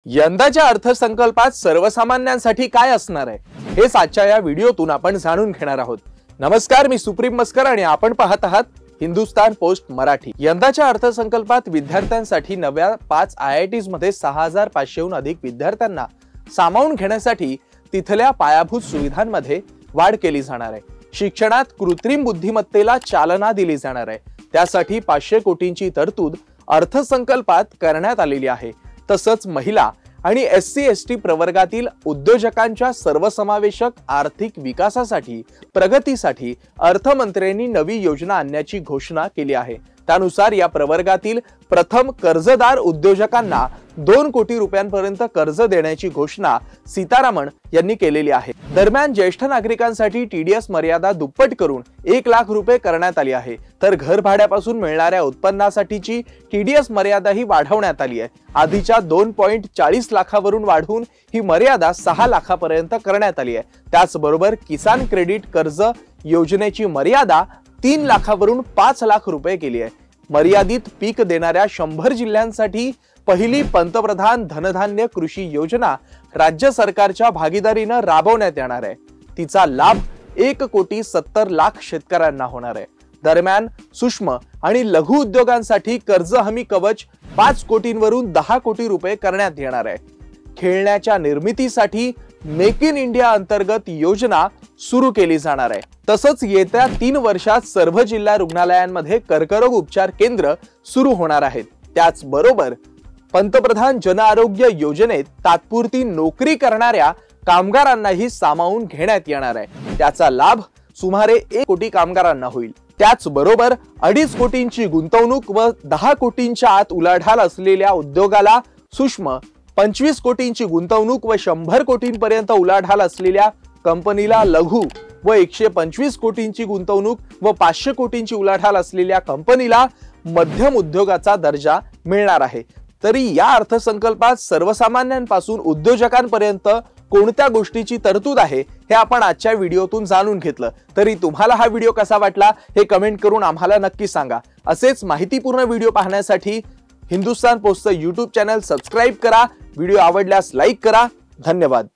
यंदाच्या अर्थसंकल्पात सर्वसामान्यांसाठी काय असणार आहे हेच आजच्या या व्हिडिओतून आपण जाणून घेणार आहोत। नमस्कार, मी सुप्रीम मस्कर आणि आपण पाहत आहात हिंदुस्तान पोस्ट मराठी। यंदाच्या अर्थसंकल्पात विद्यार्थ्यांसाठी नव्या 5 IITs मध्ये 6500 हून अधिक विद्यार्थ्यांना सामावून घेण्यासाठी तिथल्या पायाभूत सुविधांमध्ये वाढ केली जाणार आहे। शिक्षणात कृत्रिम बुद्धिमत्तेला चालना दिली जाणार आहे। त्यासाठी 500 कोटींची तरतूद अर्थसंकल्पात करण्यात आलेली आहे। तसंच महिला आणि SC/ST प्रवर्गातील उद्योजकांच्या सर्वसमावेशक आर्थिक विकासासाठी प्रगतीसाठी अर्थमंत्र्यांनी नवी योजना आणण्याची घोषणा केली आहे। त्यानुसार या प्रवर्गातील प्रथम कर्जदार उद्योजकांना 2 कोटी रुपयांपर्यंत कर्ज देण्याची घोषणा सीतारामन यांनी केलेली आहे। दरम्यान ज्येष्ठ नागरिकांसाठी TDS मर्यादा दुप्पट करून 1 लाख रुपये करण्यात आली आहे, तर घर भाड्यापासून मिळणाऱ्या उत्पन्नासाठीची TDS मर्यादाही वाढवण्यात आली आहे। आधीच्या 2.40 लाखावरून वाढवून ही मर्यादा 6 लाखापर्यंत करण्यात आली आहे। त्याचबरोबर किसान क्रेडिट कर्ज योजनेची मर्यादा 3 लाखावरून 5 लाख रुपये केली आहे। मर्यादित पीक देणाऱ्या 100 जिल्ह्यांसाठी पहिली पंतप्रधान धनधान्य कृषी योजना राज्य सरकारच्या भागीदारीने राबवण्यात येणार आहे। तिचा लाभ 1,70,00,000 शेतकऱ्यांना होणार आहे। दरम्यान सूक्ष्म आणि लघु उद्योगांसाठी कर्ज हमी कवच 5 कोटींवरून 10 कोटी रुपये करण्यात येणार आहे। खेळण्याच्या निर्मितीसाठी मेक इन इंडिया अंतर्गत योजना सुरू केली जाणार आहे। तसंच येत्या 3 वर्षात सर्व जिल्हा रुग्णालयांमध्ये कर्करोग उपचार केंद्र सुरू होणार आहेत। त्याचबरोबर पंतप्रधान जन आरोग्य योजनेत तात्पुरती नोकरी करणाऱ्या कामगारांनाही सामावून घेण्यात येणार आहे। त्याचा लाभ सुमारे 1 कोटी कामगारांना होईल। त्याचबरोबर 2.5 कोटींची गुंतवणूक व 10 कोटींच्या आत उलाढाल असलेल्या उद्योगाला सूक्ष्म, 25 कोटींची गुंतवणूक व 100 कोटींपर्यंत उलाढाल असलेल्या कंपनीला लघु व 125 कोटींची गुंतवणूक व 500 कोटींची उलाढाल असलेल्या कंपनीला मध्यम उद्योगाचा दर्जा मिळणार आहे। तरी या अर्थसंकल्पात सर्वसामान्यांपासून उद्योजकांपर्यंत कोणत्या गोष्टीची तरतूद आहे हे आपण आजच्या व्हिडिओतून जाणून घेतलं। तरी तुम्हाला हा व्हिडिओ कसा वाटला हे कमेंट करून आम्हाला नक्की सांगा। असेच माहितीपूर्ण व्हिडिओ पाहण्यासाठी हिंदुस्तान पोस्टचं YouTube चॅनल सबस्क्राइब करा। व्हिडिओ आवडल्यास लाईक करा। धन्यवाद।